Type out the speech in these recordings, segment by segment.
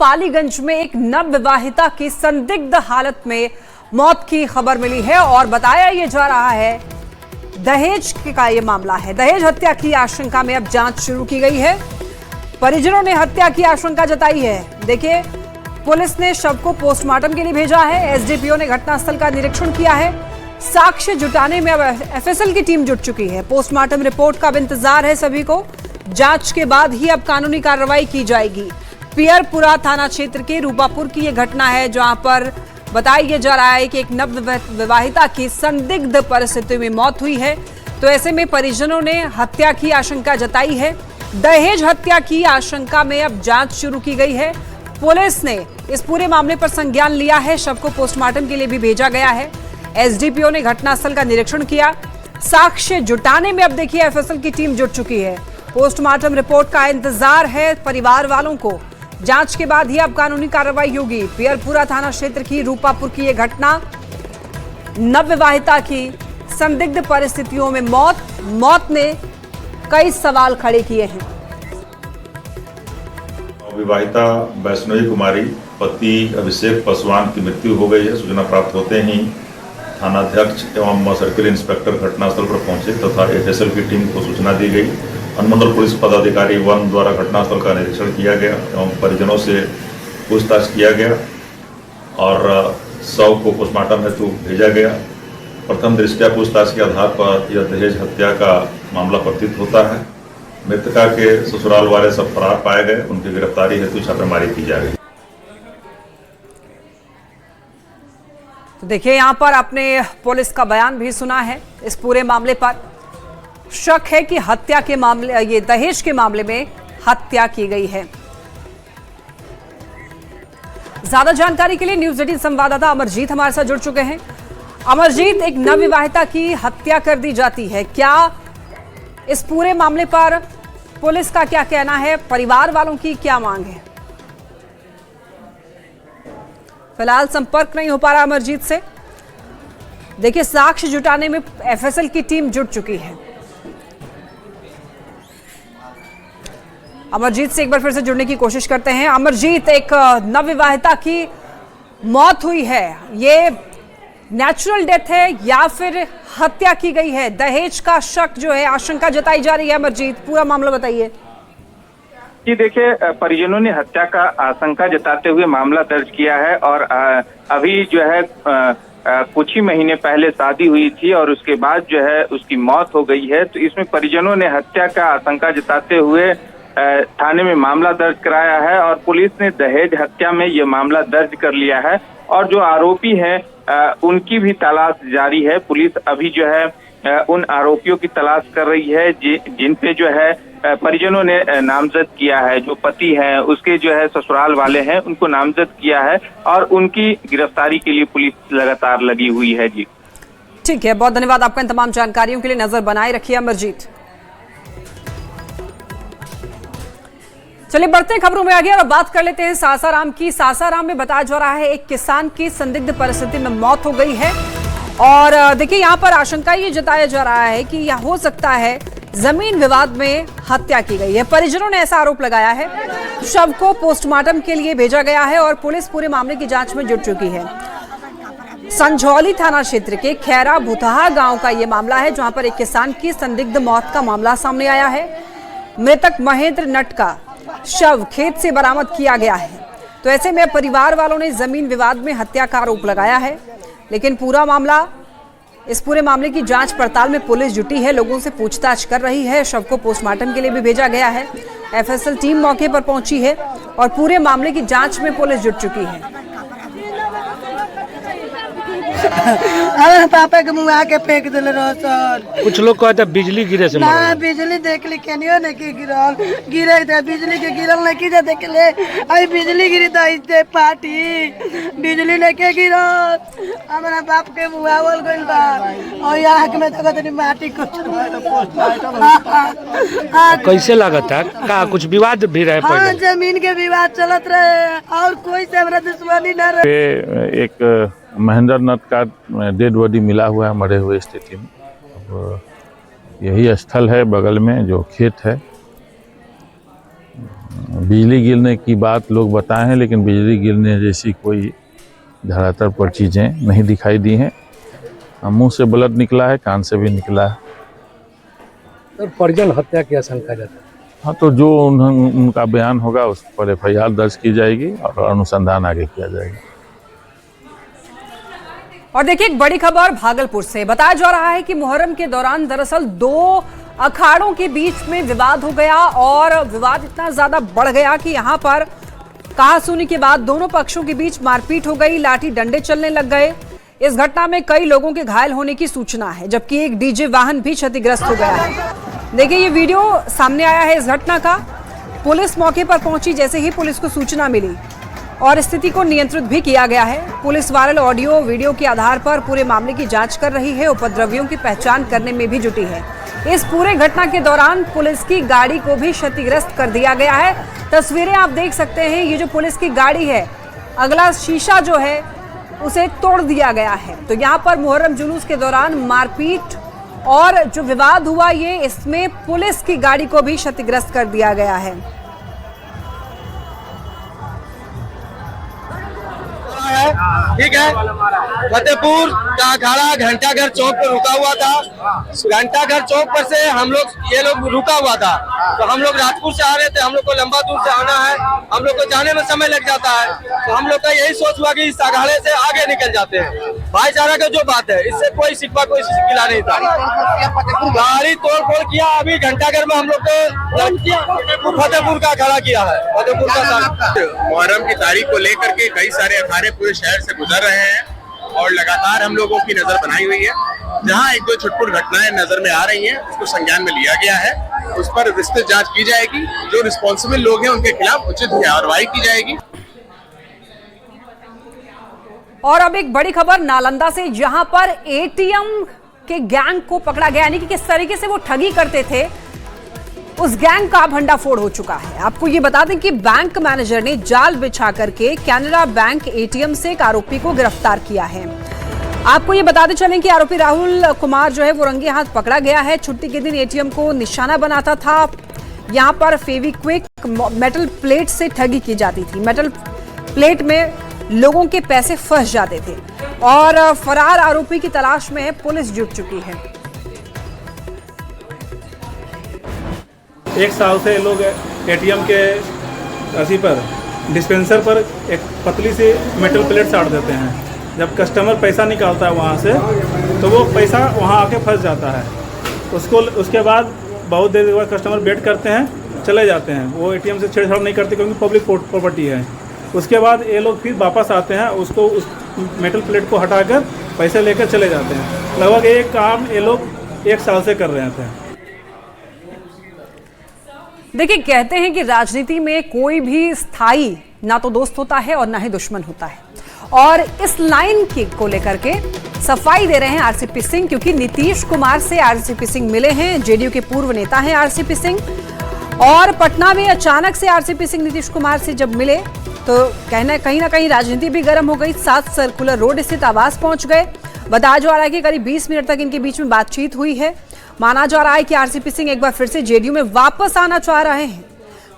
पालीगंज में एक नवविवाहिता की संदिग्ध हालत में मौत की खबर मिली है और बताया ये जा रहा है दहेज का ये मामला है। दहेज हत्या की आशंका में अब जांच शुरू की गई है। परिजनों ने हत्या की आशंका जताई है। देखिए, पुलिस ने शव को पोस्टमार्टम के लिए भेजा है। एसडीपीओ ने घटनास्थल का निरीक्षण किया है। साक्ष्य जुटाने में अब एफएसएल की टीम जुट चुकी है। पोस्टमार्टम रिपोर्ट का अब इंतजार है सभी को। जांच के बाद ही अब कानूनी कार्रवाई की जाएगी। पियरपुरा थाना क्षेत्र के रूपापुर की यह घटना है, जहां पर बताया जा रहा है कि एक नवविवाहिता की संदिग्ध परिस्थिति में मौत हुई है। तो ऐसे में परिजनों ने हत्या की आशंका जताई है। दहेज हत्या की आशंका में अब जांच शुरू की गई है। पुलिस ने इस पूरे मामले पर संज्ञान लिया है। शव को पोस्टमार्टम के लिए भी भेजा गया है। एसडीपीओ ने घटनास्थल का निरीक्षण किया। साक्ष्य जुटाने में अब देखिए एफएसएल की टीम जुट चुकी है। पोस्टमार्टम रिपोर्ट का इंतजार है परिवार वालों को। जांच के बाद ही अब कानूनी कार्रवाई होगी। पियरपुरा थाना क्षेत्र की रूपापुर की यह घटना, नवविवाहिता की संदिग्ध परिस्थितियों में मौत ने कई सवाल खड़े किए हैं। विवाहिता वैष्णवी कुमारी पति अभिषेक पासवान की मृत्यु हो गई है। सूचना प्राप्त होते ही थानाध्यक्ष एवं सर्किल इंस्पेक्टर घटनास्थल पर पहुंचे तथा एफएसएल की टीम को सूचना दी गई। अनुमंडल पुलिस पदाधिकारी 1 द्वारा घटनास्थल का निरीक्षण किया गया एवं परिजनों से पूछताछ किया गया और शव को पोस्टमार्टम हेतु भेजा गया। प्रथम दृष्टया पूछताछ के आधार पर यह दहेज हत्या का मामला प्रतीत होता है। मृतका के ससुराल वाले सब फरार पाए गए। उनकी गिरफ्तारी हेतु छापेमारी की जा रही है। तो देखिए, यहां पर आपने पुलिस का बयान भी सुना है। इस पूरे मामले पर शक है कि हत्या के मामले, ये दहेज के मामले में हत्या की गई है। ज्यादा जानकारी के लिए न्यूज 18 संवाददाता अमरजीत हमारे साथ जुड़ चुके हैं। अमरजीत, एक नवविवाहिता की हत्या कर दी जाती है, क्या इस पूरे मामले पर पुलिस का क्या कहना है? परिवार वालों की क्या मांग है? फिलहाल संपर्क नहीं हो पा रहा अमरजीत से। देखिए, साक्ष्य जुटाने में एफएसएल की टीम जुट चुकी है। अमरजीत से एक बार फिर से जुड़ने की कोशिश करते हैं। अमरजीत, एक नवविवाहिता की मौत हुई है, ये नेचुरल डेथ है या फिर हत्या की गई है? दहेज का शक जो है, आशंका जताई जा रही है। अमरजीत, पूरा मामला बताइए। जी देखिए, परिजनों ने हत्या का आशंका जताते हुए मामला दर्ज किया है और अभी जो है कुछ ही महीने पहले शादी हुई थी और उसके बाद जो है उसकी मौत हो गई है। तो इसमें परिजनों ने हत्या का आशंका जताते हुए थाने में मामला दर्ज कराया है और पुलिस ने दहेज हत्या में ये मामला दर्ज कर लिया है और जो आरोपी हैं उनकी भी तलाश जारी है। पुलिस अभी जो है उन आरोपियों की तलाश कर रही है जिन पे जो है परिजनों ने नामजद किया है। जो पति हैं उसके जो है ससुराल वाले हैं उनको नामजद किया है और उनकी गिरफ्तारी के लिए पुलिस लगातार लगी हुई है। जी ठीक है, बहुत धन्यवाद आपका इन तमाम जानकारियों के लिए। नजर बनाए रखिए अमरजीत। चलिए बढ़ते हैं खबरों में आगे और बात कर लेते हैं सासाराम की। सासाराम में बताया जा रहा है एक किसान की संदिग्ध परिस्थिति में मौत हो गई है और देखिए, यहां पर आशंका ये जताया जा रहा है कि यह हो सकता है जमीन विवाद में हत्या की गई है। परिजनों ने ऐसा आरोप लगाया है। शव को पोस्टमार्टम के लिए भेजा गया है और पुलिस पूरे मामले की जांच में जुट चुकी है। संझौली थाना क्षेत्र के खैरा भुतहा गांव का यह मामला है, जहां पर एक किसान की संदिग्ध मौत का मामला सामने आया है। मृतक महेंद्र नट का शव खेत से बरामद किया गया है। तो ऐसे में परिवार वालों ने जमीन विवाद में हत्या का आरोप लगाया है, लेकिन इस पूरे मामले की जांच पड़ताल में पुलिस जुटी है, लोगों से पूछताछ कर रही है। शव को पोस्टमार्टम के लिए भी भेजा गया है। एफएसएल टीम मौके पर पहुंची है और पूरे मामले की जांच में पुलिस जुट चुकी है। अरे पापा के मुँह आके फेंक दिले रहो सर। कुछ लोग कहते बिजली गिरे से ना, बिजली देख ली केनियो ने की गिरल गिरे थे, बिजली के गिरल ने की देख ले। आई बिजली गिरी तो इसे पार्टी बिजली ने के गिरल हमारा बाप के मुँह आवल गइल बा और आँख में तो तनी माटी कुछ। कैसे लगता का कुछ विवाद भी रहे? हाँ, जमीन के विवाद चलत रहे और कोई से हमरा दुश्मनी न रहे। एक महेंद्र नाथ का डेड बॉडी मिला हुआ है मरे हुए स्थिति में। अब यही स्थल है बगल में जो खेत है। बिजली गिरने की बात लोग बताए हैं, लेकिन बिजली गिरने जैसी कोई धरातल पर चीज़ें नहीं दिखाई दी हैं। मुंह से ब्लड निकला है, कान से भी निकला है। सर, परिजन हत्या की आशंका जाता है। हाँ, तो जो उनका बयान होगा उस पर FIR दर्ज की जाएगी और अनुसंधान आगे किया जाएगा। और देखिए, एक बड़ी खबर भागलपुर से। बताया जा रहा है कि मुहर्रम के दौरान दरअसल 2 अखाड़ों के बीच में विवाद हो गया और विवाद इतना ज्यादा बढ़ गया कि यहां पर कहासुनी के बाद दोनों पक्षों के बीच मारपीट हो गई, लाठी डंडे चलने लग गए। इस घटना में कई लोगों के घायल होने की सूचना है, जबकि एक डीजे वाहन भी क्षतिग्रस्त हो गया है। देखिए, ये वीडियो सामने आया है इस घटना का। पुलिस मौके पर पहुंची जैसे ही पुलिस को सूचना मिली और स्थिति को नियंत्रित भी किया गया है। पुलिस वायरल ऑडियो वीडियो के आधार पर पूरे मामले की जांच कर रही है, उपद्रवियों की पहचान करने में भी जुटी है। इस पूरे घटना के दौरान पुलिस की गाड़ी को भी क्षतिग्रस्त कर दिया गया है। तस्वीरें आप देख सकते हैं। ये जो पुलिस की गाड़ी है, अगला शीशा जो है उसे तोड़ दिया गया है। तो यहाँ पर मुहर्रम जुलूस के दौरान मारपीट और जो विवाद हुआ, ये इसमें पुलिस की गाड़ी को भी क्षतिग्रस्त कर दिया गया है। ठीक है, फतेहपुर का अखाड़ा घंटाघर चौक पर रुका हुआ था। घंटाघर चौक पर से ये लोग रुका हुआ था, तो हम लोग राजपुर से आ रहे थे। हम लोग को लंबा दूर से आना है, हम लोग को जाने में समय लग जाता है, तो हम लोग का यही सोच हुआ कि इस अखाड़े से आगे निकल जाते हैं। भाईचारा का जो बात है, इससे कोई शिकवा कोई शिकिला नहीं था। गाड़ी तोड़ फोड़ किया। अभी घंटाघर में हम लोग को फतेहपुर का अखाड़ा किया है। फतेहपुर का मुहर्रम की तारीख को लेकर के कई सारे अखाड़े पूरे शहर से गुजर रहे हैं और लगातार हम लोगों की नजर बनाई हुई है। जहां 1-2 छुटपुट घटनाएं नजर में आ रही हैं, उसको संज्ञान में लिया गया है। उस पर विस्तृत जांच की जाएगी। जो रिस्पॉन्सिबल लोग हैं उनके खिलाफ उचित कार्रवाई की जाएगी। और अब एक बड़ी खबर नालंदा से, जहां पर ATM के गैंग को पकड़ा गया। यानी कि किस तरीके से वो ठगी करते थे, उस गैंग का भंडाफोड़ हो चुका है। आपको ये बता दें कि बैंक मैनेजर ने जाल बिछा करके कैनरा बैंक ATM से एक आरोपी को गिरफ्तार किया है। आपको ये बताते चलें कि आरोपी राहुल कुमार जो है वो रंगे हाथ पकड़ा गया है। छुट्टी के दिन ATM को निशाना बनाता था। यहाँ पर फेविक्विक मेटल प्लेट से ठगी की जाती थी। मेटल प्लेट में लोगों के पैसे फंस जाते थे और फरार आरोपी की तलाश में पुलिस जुट चुकी है। 1 साल से लोग ATM के रसी पर डिस्पेंसर पर एक पतली सी मेटल प्लेट साट देते हैं। जब कस्टमर पैसा निकालता है वहाँ से, तो वो पैसा वहाँ आके फंस जाता है। उसके बाद बहुत देर के बाद कस्टमर वेट करते हैं, चले जाते हैं। वो ATM से छेड़छाड़ नहीं करते क्योंकि पब्लिक प्रॉपर्टी है। उसके बाद ये लोग फिर वापस आते हैं, उसको उस मेटल प्लेट को हटाकर पैसे लेकर चले जाते हैं। लगभग एक काम ये लोग 1 साल से कर रहे थे। देखिए, कहते हैं कि राजनीति में कोई भी स्थायी ना तो दोस्त होता है और ना ही दुश्मन होता है। और इस लाइन को लेकर के सफाई दे रहे हैं RCP सिंह, क्योंकि नीतीश कुमार से RCP सिंह मिले हैं। JDU के पूर्व नेता हैं RCP सिंह, और पटना में अचानक से RCP सिंह नीतीश कुमार से जब मिले तो कहीं ना कहीं राजनीति भी गर्म हो गई। 7 सर्कुलर रोड स्थित आवास पहुंच गए। बताया जा रहा है कि करीब 20 मिनट तक इनके बीच में बातचीत हुई है। माना जा रहा है कि RCP सिंह एक बार फिर से JDU में वापस आना चाह रहे हैं।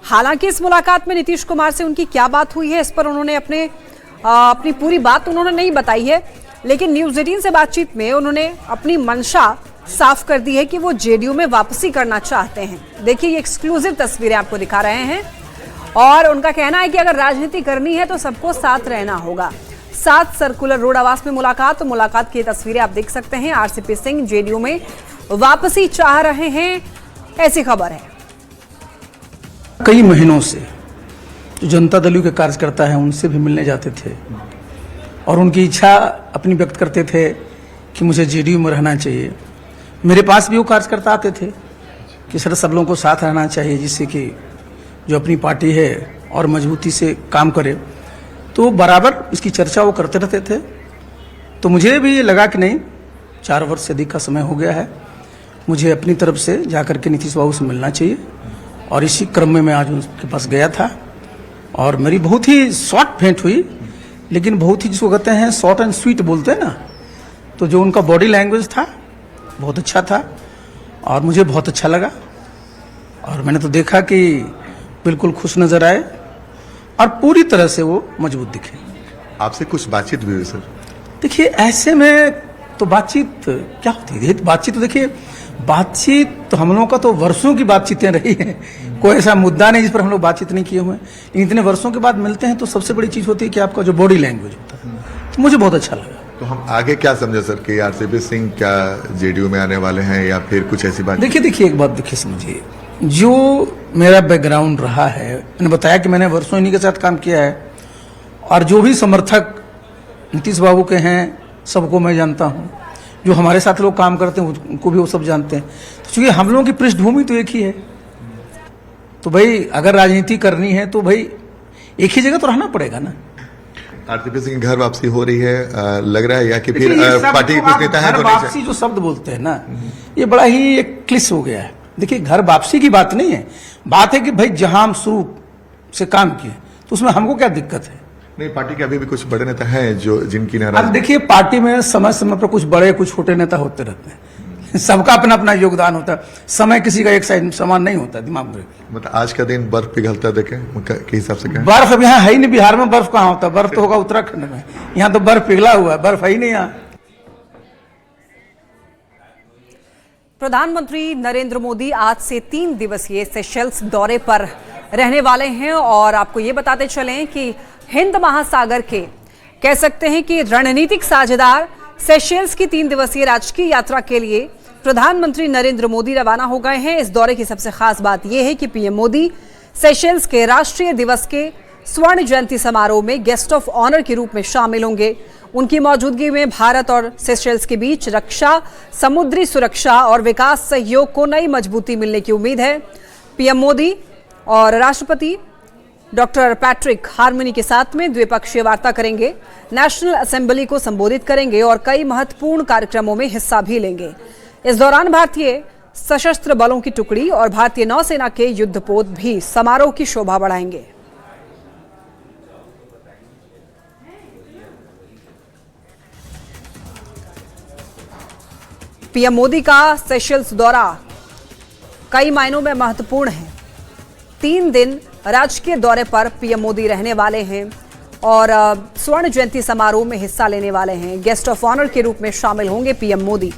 हालांकि इस मुलाकात में नीतीश कुमार से उनकी क्या बात हुई है, इस पर उन्होंने अपनी पूरी बात उन्होंने नहीं बताई है, लेकिन न्यूज़ 18 से बातचीत में उन्होंने अपनी मंशा साफ कर दी है कि वो JDU में वापसी करना चाहते हैं। देखिए, ये एक्सक्लूसिव तस्वीरें आपको दिखा रहे हैं और उनका कहना है कि अगर राजनीति करनी है तो सबको साथ रहना होगा। 7 सर्कुलर रोड आवास में मुलाकात की तस्वीरें आप देख सकते हैं। RCP सिंह JDU में वापसी चाह रहे हैं, ऐसी खबर है। कई महीनों से जो जनता दल के कार्यकर्ता हैं उनसे भी मिलने जाते थे और उनकी इच्छा अपनी व्यक्त करते थे कि मुझे JDU में रहना चाहिए। मेरे पास भी वो कार्यकर्ता आते थे कि सर सब लोगों को साथ रहना चाहिए, जिससे कि जो अपनी पार्टी है और मजबूती से काम करे। तो बराबर इसकी चर्चा वो करते रहते थे। तो मुझे भी लगा कि नहीं, 4 वर्ष से अधिक का समय हो गया है, मुझे अपनी तरफ से जाकर के नीतीश बाबू से मिलना चाहिए। और इसी क्रम में मैं आज उनके पास गया था और मेरी बहुत ही शॉर्ट भेंट हुई, लेकिन बहुत ही जिसको कहते हैं शॉर्ट एंड स्वीट बोलते हैं ना, तो जो उनका बॉडी लैंग्वेज था बहुत अच्छा था और मुझे बहुत अच्छा लगा। और मैंने तो देखा कि बिल्कुल खुश नजर आए और पूरी तरह से वो मजबूत दिखे। आपसे कुछ बातचीत भी हुई सर? देखिए ऐसे में तो बातचीत क्या होती है, बातचीत तो देखिए बातचीत तो हम लोगों का तो वर्षों की बातचीतें रही हैं, कोई ऐसा मुद्दा नहीं जिस पर हम लोग बातचीत नहीं किए हुए हैं। लेकिन इतने वर्षों के बाद मिलते हैं तो सबसे बड़ी चीज होती है कि आपका जो बॉडी लैंग्वेज होता है, तो मुझे बहुत अच्छा लगा। तो हम आगे क्या समझे सर कि आरसीपी सिंह क्या जेडीयू में आने वाले हैं या फिर कुछ ऐसी बात? देखिए एक बात देखिए समझिए, जो मेरा बैकग्राउंड रहा है, मैंने बताया कि मैंने वर्षों इन्हीं के साथ काम किया है और जो भी समर्थक नीतीश बाबू के हैं सबको मैं जानता हूँ, जो हमारे साथ लोग काम करते हैं उनको भी वो सब जानते हैं। तो चूंकि हम लोगों की पृष्ठभूमि तो एक ही है, तो भाई अगर राजनीति करनी है तो भाई एक ही जगह तो रहना पड़ेगा ना। आरसीपी सिंह की घर वापसी हो रही है, लग रहा है या कि फिर पार्टी के कुछ नेता हैं घर वापसी जो शब्द बोलते हैं ना, ये बड़ा ही एक क्लिश हो गया है। देखिए घर वापसी की बात नहीं है, बात है कि भाई जहां हम शुरू से काम किए तो उसमें हमको क्या दिक्कत है। नहीं, पार्टी के अभी भी कुछ बड़े नेता हैं जो जिनकी नाराजगी। अब देखिए पार्टी में समय समय पर कुछ बड़े कुछ छोटे नेता होते रहते हैं, सबका अपना अपना योगदान होता है, समय किसी का एक साइड समान नहीं होता, दिमाग में। मतलब आज का दिन बर्फ पिघलता देखे के हिसाब से? बर्फ अब यहाँ है ही नहीं, बिहार में बर्फ कहाँ होता है, बर्फ तो होगा उत्तराखंड में, यहाँ तो बर्फ पिघला हुआ है, बर्फ है ही नहीं यहाँ। प्रधानमंत्री नरेंद्र मोदी आज से 3 दिवसीय सेशेल्स दौरे पर रहने वाले हैं और आपको ये बताते चलें कि हिंद महासागर के कह सकते हैं कि रणनीतिक साझेदार सेशेल्स की 3 दिवसीय राजकीय यात्रा के लिए प्रधानमंत्री नरेंद्र मोदी रवाना हो गए हैं। इस दौरे की सबसे खास बात यह है कि पीएम मोदी सेशेल्स के राष्ट्रीय दिवस के स्वर्ण जयंती समारोह में गेस्ट ऑफ ऑनर के रूप में शामिल होंगे। उनकी मौजूदगी में भारत और सेशेल्स के बीच रक्षा, समुद्री सुरक्षा और विकास सहयोग को नई मजबूती मिलने की उम्मीद है। पीएम मोदी और राष्ट्रपति डॉक्टर पैट्रिक हार्मनी के साथ में द्विपक्षीय वार्ता करेंगे, नेशनल असेंबली को संबोधित करेंगे और कई महत्वपूर्ण कार्यक्रमों में हिस्सा भी लेंगे। इस दौरान भारतीय सशस्त्र बलों की टुकड़ी और भारतीय नौसेना के युद्धपोत भी समारोह की शोभा बढ़ाएंगे। पीएम मोदी का सेशेल्स दौरा कई मायनों में महत्वपूर्ण है। 3 दिन राजकीय दौरे पर पीएम मोदी रहने वाले हैं और स्वर्ण जयंती समारोह में हिस्सा लेने वाले हैं। गेस्ट ऑफ ऑनर के रूप में शामिल होंगे पीएम मोदी।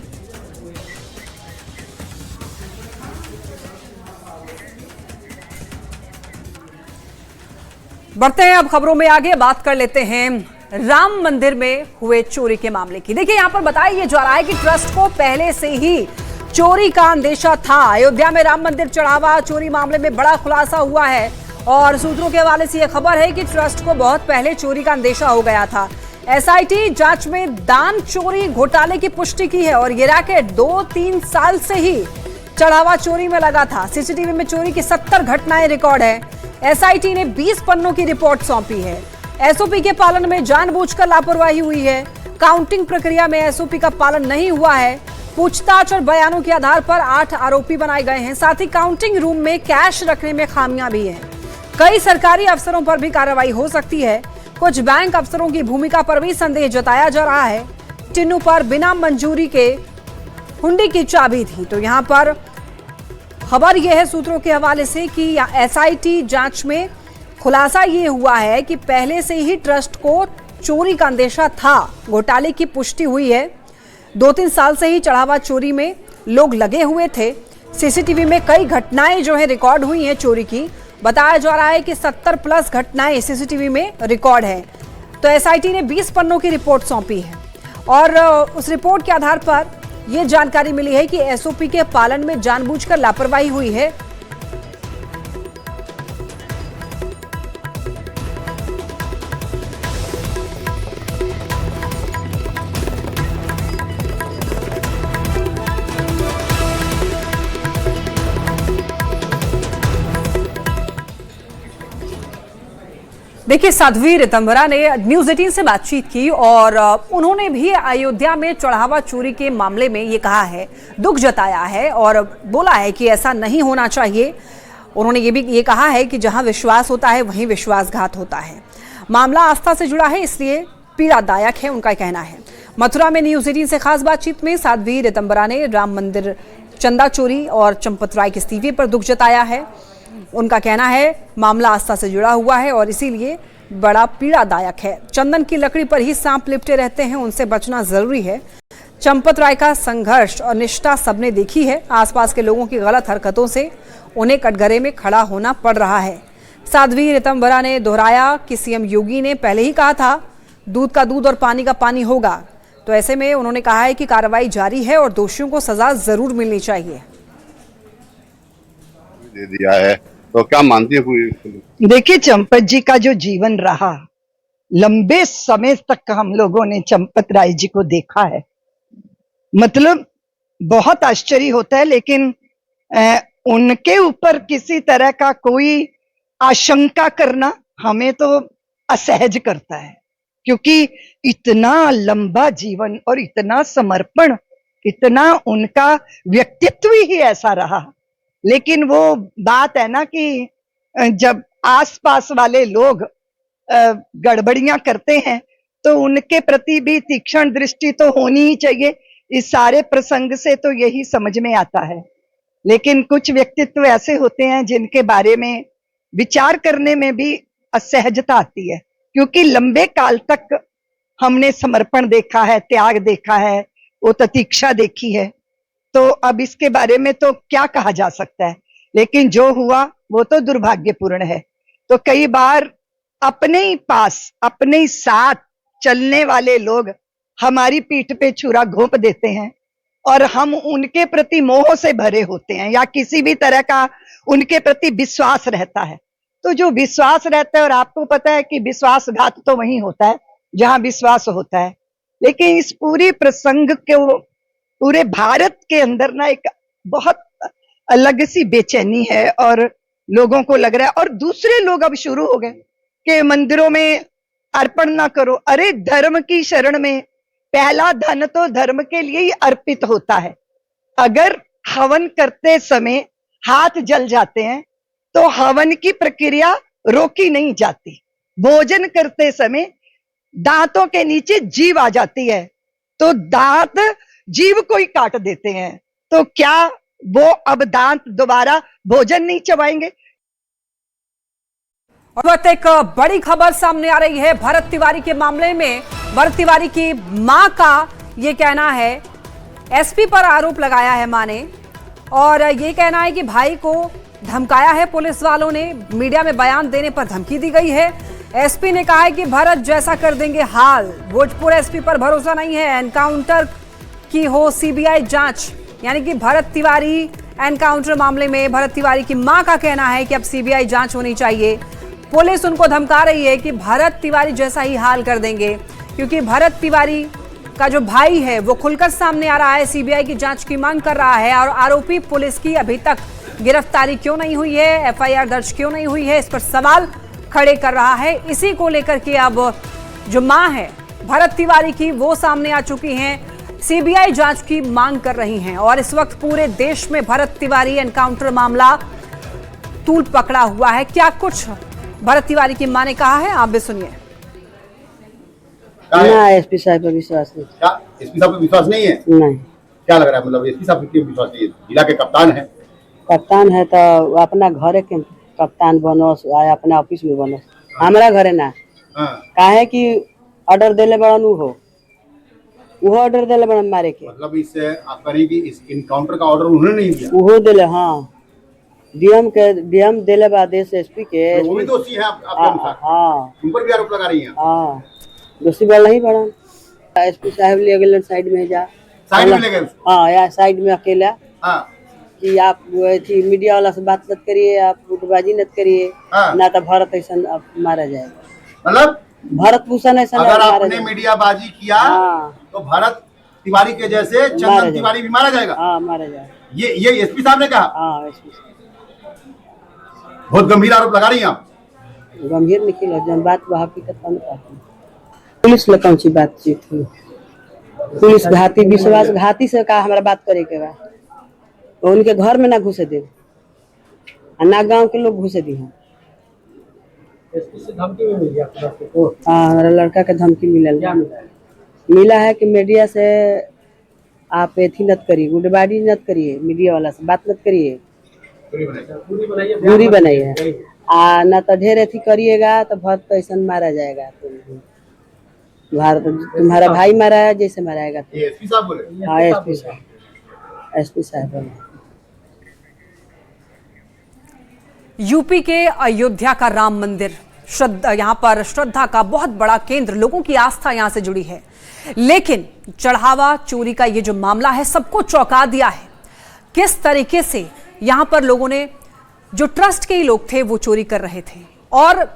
बढ़ते हैं अब खबरों में आगे, बात कर लेते हैं राम मंदिर में हुए चोरी के मामले की। देखिए यहां पर बताया जा रहा है कि ट्रस्ट को पहले से ही चोरी का अंदेशा था। अयोध्या में राम मंदिर चढ़ावा चोरी मामले में बड़ा खुलासा हुआ है और सूत्रों के हवाले से यह खबर है कि ट्रस्ट को बहुत पहले चोरी का अंदेशा हो गया था। एसआईटी जांच में दान चोरी घोटाले की पुष्टि की है और ये रैकेट 2-3 साल से ही चढ़ावा चोरी में लगा था। सीसीटीवी में चोरी की 70 घटनाएं रिकॉर्ड है। एसआईटी ने 20 पन्नों की रिपोर्ट सौंपी है। एसओपी के पालन में जानबूझकर लापरवाही हुई है। काउंटिंग प्रक्रिया में एसओपी का पालन नहीं हुआ है। पूछताछ और बयानों के आधार पर 8 आरोपी बनाए गए हैं। साथ ही काउंटिंग रूम में कैश रखने में खामियां भी हैं। कई सरकारी अफसरों पर भी कार्रवाई हो सकती है। कुछ बैंक अफसरों की भूमिका पर भी संदेह जताया जा रहा है। टिन्नू पर बिना मंजूरी के हुंडी की चाबी थी। तो यहाँ पर खबर यह है सूत्रों के हवाले से कि एसआईटी जांच में खुलासा ये हुआ है कि पहले से ही ट्रस्ट को चोरी का अंदेशा था। घोटाले की पुष्टि हुई है। 2-3 साल से ही चढ़ावा चोरी में लोग लगे हुए थे। सीसीटीवी में कई घटनाएं जो है रिकॉर्ड हुई हैं चोरी की। बताया जा रहा है कि 70+ घटनाएं सीसीटीवी में रिकॉर्ड है। तो एसआईटी ने 20 पन्नों की रिपोर्ट सौंपी है और उस रिपोर्ट के आधार पर यह जानकारी मिली है कि एसओपी के पालन में जानबूझकर लापरवाही हुई है। देखिए साध्वी रितंभरा ने न्यूज़ 18 से बातचीत की और उन्होंने भी अयोध्या में चढ़ावा चोरी के मामले में ये कहा है, दुख जताया है और बोला है कि ऐसा नहीं होना चाहिए। उन्होंने ये कहा है कि जहां विश्वास होता है वहीं विश्वासघात होता है। मामला आस्था से जुड़ा है इसलिए पीड़ादायक है, उनका कहना है। मथुरा में न्यूज़ 18 से खास बातचीत में साध्वी रितंभरा ने राम मंदिर चंदा चोरी और चंपत राय के इस्तीफे पर दुख जताया है। उनका कहना है मामला आस्था से जुड़ा हुआ है और इसीलिए बड़ा पीड़ादायक है। चंदन की लकड़ी पर ही सांप लिपटे रहते हैं, उनसे बचना जरूरी है। चंपत राय का संघर्ष और निष्ठा सबने देखी है। आसपास के लोगों की गलत हरकतों से उन्हें कटघरे में खड़ा होना पड़ रहा है। साध्वी ऋतंबरा ने दोहराया कि सीएम योगी ने पहले ही कहा था दूध का दूध और पानी का पानी होगा, तो ऐसे में उन्होंने कहा है कि कार्रवाई जारी है और दोषियों को सजा जरूर मिलनी चाहिए। दे दिया है तो क्या मानती है? देखिए, चंपत जी का जो जीवन रहा, लंबे समय तक हम लोगों ने चंपत राय जी को देखा है, मतलब बहुत आश्चर्य होता है, लेकिन उनके ऊपर किसी तरह का कोई आशंका करना हमें तो असहज करता है, क्योंकि इतना लंबा जीवन और इतना समर्पण, इतना उनका व्यक्तित्व ही ऐसा रहा। लेकिन वो बात है ना कि जब आसपास वाले लोग गड़बड़ियां करते हैं तो उनके प्रति भी तीक्ष्ण दृष्टि तो होनी ही चाहिए। इस सारे प्रसंग से तो यही समझ में आता है। लेकिन कुछ व्यक्तित्व ऐसे होते हैं जिनके बारे में विचार करने में भी असहजता आती है, क्योंकि लंबे काल तक हमने समर्पण देखा है, त्याग देखा है, वो प्रतीक्षा देखी है, तो अब इसके बारे में तो क्या कहा जा सकता है। लेकिन जो हुआ वो तो दुर्भाग्यपूर्ण है। तो कई बार अपने ही पास, अपने ही साथ चलने वाले लोग हमारी पीठ पे छुरा घोंप देते हैं और हम उनके प्रति मोह से भरे होते हैं या किसी भी तरह का उनके प्रति विश्वास रहता है। तो जो विश्वास रहता है, और आपको पता है कि विश्वासघात तो वहीं होता है जहां विश्वास होता है। लेकिन इस पूरी प्रसंग के पूरे भारत के अंदर ना एक बहुत अलग सी बेचैनी है और लोगों को लग रहा है, और दूसरे लोग अब शुरू हो गए कि मंदिरों में अर्पण ना करो। अरे धर्म की शरण में पहला धन तो धर्म के लिए ही अर्पित होता है। अगर हवन करते समय हाथ जल जाते हैं तो हवन की प्रक्रिया रोकी नहीं जाती। भोजन करते समय दांतों के नीचे जीभ आ जाती है तो दांत जीभ को ही काट देते हैं, तो क्या वो अब दांत दोबारा भोजन नहीं चबाएंगे? और एक बड़ी खबर सामने आ रही है भरत तिवारी के मामले में। भरत तिवारी की मां का ये कहना है, एसपी पर आरोप लगाया है मां ने, और ये कहना है कि भाई को धमकाया है पुलिस वालों ने, मीडिया में बयान देने पर धमकी दी गई है। एसपी ने कहा है कि भरत जैसा कर देंगे हाल। भोजपुर एसपी पर भरोसा नहीं है, एनकाउंटर की हो सीबीआई जांच। यानी कि भरत तिवारी एनकाउंटर मामले में भरत तिवारी की मां का कहना है कि अब सीबीआई जांच होनी चाहिए। पुलिस उनको धमका रही है कि भरत तिवारी जैसा ही हाल कर देंगे, क्योंकि भरत तिवारी का जो भाई है वो खुलकर सामने आ रहा है, सीबीआई की जांच की मांग कर रहा है। और आरोपी पुलिस की अभी तक गिरफ्तारी क्यों नहीं हुई है, एफआईआर दर्ज क्यों नहीं हुई है, इस पर सवाल खड़े कर रहा है। इसी को लेकर के अब जो मां है भरत तिवारी की, वो सामने आ चुकी हैं, सीबीआई जांच की मांग कर रही हैं। और इस वक्त पूरे देश में भरत तिवारी एनकाउंटर मामला तूल पकड़ा हुआ है। क्या कुछ भरत तिवारी की मां ने कहा है, आप भी सुनिए। ना एसपी साहब पर विश्वास नहीं। क्या एसपी साहब पे विश्वास नहीं है? नहीं। क्या लग रहा है, मतलब एसपी साहब पे क्यों विश्वास नहीं है? जिला के कप्तान है। कप्तान है तो अपना घरे के कप्तान बनो, अपना ऑफिस में बनो, हमारा घरे ना। काहे कि ऑर्डर देले बड़न वो ऑर्डर देले बड़न मारे के। मतलब इससे आप करें कि इस इनकाउंटर का ऑर्डर उन्होंने नहीं दिया? वो देले, हाँ, डीएम देले बा आदेश एसपी के। वो भी दोषी है आपके अनुसार? हाँ, उन पर भी आरोप लगा रही हैं? हाँ, दोषी वाला ही बड़न। एसपी साहब ले गए साइड में, जा साइड में ले गए? हाँ, या साइड में अकेला। हाँ, कि आप मीडिया वाला से बात मत करिए, आप गुटबाजी मत करिए। हाँ। ना तो भारत ऐसा मारा जाएगा। मतलब भारत भूषण ऐसा अगर आपने मीडिया बाजी किया, हाँ, तो भारत तिवारी के जैसे चंदन तिवारी भी मारा जाएगा। हाँ, मारा जाएगा। ये एसपी साहब ने कहा? हाँ, एसपी साहब बहुत गंभीर आरोप लगा रही हैं आप। गंभीर निकल जब बात हकीकत पुलिस में कौन सी बातचीत हुई? पुलिस घाती, विश्वासघाती से कहा हमारा बात करे के बाद तो उनके घर में ना घुसे दे, ना गांव के लोग घुसे दी हैं। हाँ, हमारा लड़का के धमकी मिला है कि मीडिया से आप एथी नत करिए, गुटबाजी नत करिए, मीडिया वाला से बात मत करिए, दूरी बनाई है आ ना तो ढेर अथी करिएगा तो बहुत तो ऐसा मारा जाएगा। तुम्हारा भाई मारा है जैसे माराएगा। एसपी साहब बोले? हाँ एसपी साहब बोले। यूपी के अयोध्या का राम मंदिर यहाँ पर श्रद्धा का बहुत बड़ा केंद्र, लोगों की आस्था यहाँ से जुड़ी है। लेकिन चढ़ावा चोरी का ये जो मामला है सबको चौंका दिया है। किस तरीके से यहाँ पर लोगों ने, जो ट्रस्ट के ही लोग थे वो चोरी कर रहे थे, और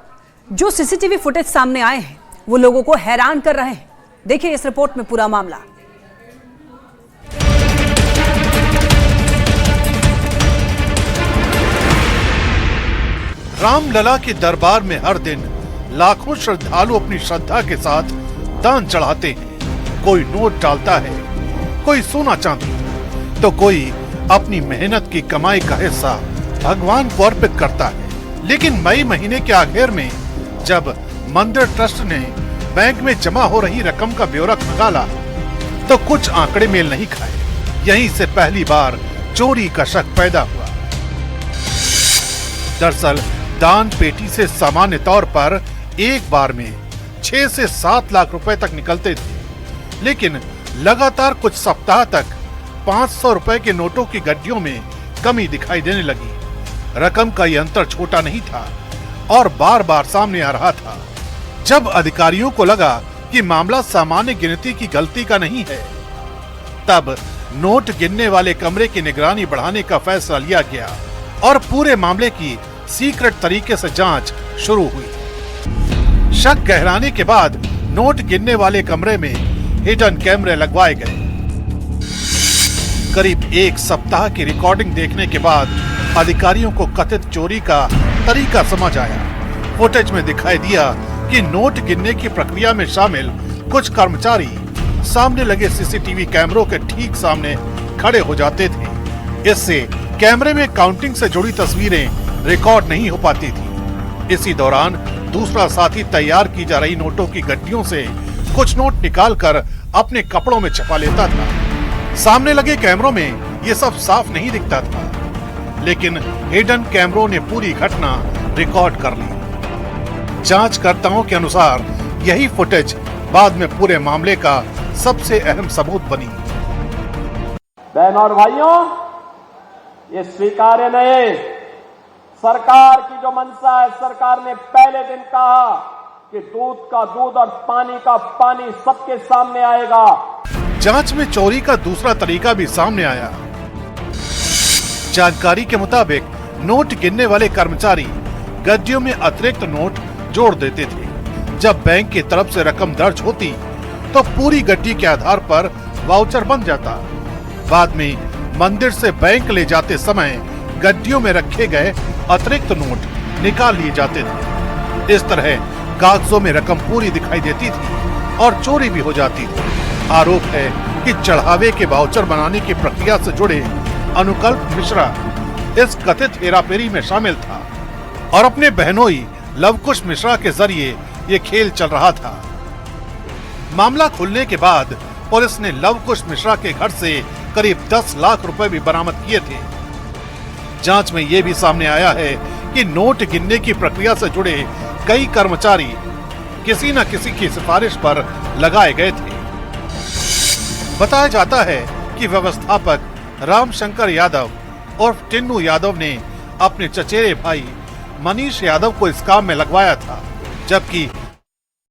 जो सीसीटीवी फुटेज सामने आए हैं वो लोगों को हैरान कर रहे हैं। देखिए इस रिपोर्ट में पूरा मामला। रामलला के दरबार में हर दिन लाखों श्रद्धालु अपनी श्रद्धा के साथ दान चढ़ाते हैं। कोई नोट डालता है, कोई सोना चांदी, तो कोई अपनी मेहनत की कमाई का हिस्सा भगवान को अर्पित करता है। लेकिन मई महीने के आखिर में जब मंदिर ट्रस्ट ने बैंक में जमा हो रही रकम का ब्यौरा खंगाला तो कुछ आंकड़े मेल नहीं खाए। यहीं से पहली बार चोरी का शक पैदा हुआ। दरअसल दान पेटी से सामान्य तौर पर एक बार में 6 से 7 लाख रुपए तक निकलते थे, लेकिन लगातार कुछ सप्ताह तक 500 रुपए के नोटों की गड्डियों में कमी दिखाई देने लगी। रकम का ये अंतर छोटा नहीं था और बार बार सामने आ रहा था। जब अधिकारियों को लगा कि मामला सामान्य गिनती की गलती का नहीं है, तब नोट गिनने वाले कमरे की निगरानी बढ़ाने का फैसला लिया गया और पूरे मामले की सीक्रेट तरीके से जांच शुरू हुई। शक गहराने के बाद नोट गिनने वाले कमरे में हिडन कैमरे लगवाए गए। करीब एक सप्ताह की रिकॉर्डिंग देखने के बाद अधिकारियों को कथित चोरी का तरीका समझ आया। फुटेज में दिखाई दिया कि नोट गिनने की प्रक्रिया में शामिल कुछ कर्मचारी सामने लगे सीसीटीवी कैमरों के ठीक सामने खड़े हो जाते थे। इससे कैमरे में काउंटिंग से जुड़ी तस्वीरें रिकॉर्ड नहीं हो पाती थी। इसी दौरान दूसरा साथी तैयार की जा रही नोटों की गड्डियों से कुछ नोट निकालकर अपने कपड़ों में छपा लेता था। सामने लगे कैमरों में ये सब साफ नहीं दिखता था, लेकिन हिडन कैमरों ने पूरी घटना रिकॉर्ड कर ली। जांचकर्ताओं के अनुसार यही फुटेज बाद में पूरे मामले का सबसे अहम सबूत बनी। बहनों और भाइयों, ये स्वीकार्य नहीं। सरकार की जो मंशा है, सरकार ने पहले दिन कहा कि दूध का दूध और पानी का पानी सबके सामने आएगा। जांच में चोरी का दूसरा तरीका भी सामने आया। जानकारी के मुताबिक नोट गिनने वाले कर्मचारी गड्डियों में अतिरिक्त नोट जोड़ देते थे। जब बैंक की तरफ से रकम दर्ज होती तो पूरी गड्डी के आधार पर वाउचर बन जाता। बाद में मंदिर से बैंक ले जाते समय गड्डियों में रखे गए अतिरिक्त नोट निकाल लिए जाते थे। इस तरह कागजों में रकम पूरी दिखाई देती थी और चोरी भी हो जाती थी। आरोप है कि चढ़ावे के वाउचर बनाने की प्रक्रिया से जुड़े अनुकल्प मिश्रा इस कथित हेराफेरी में शामिल था और अपने बहनोई लवकुश मिश्रा के जरिए ये खेल चल रहा था। मामला खुलने के बाद पुलिस ने लवकुश मिश्रा के घर से करीब 10 लाख रुपए भी बरामद किए थे। जांच में ये भी सामने आया है कि नोट गिनने की प्रक्रिया से जुड़े कई कर्मचारी किसी न किसी की सिफारिश पर लगाए गए थे। बताया जाता है कि व्यवस्थापक रामशंकर यादव और टिन्नू यादव ने अपने चचेरे भाई मनीष यादव को इस काम में लगवाया था, जबकि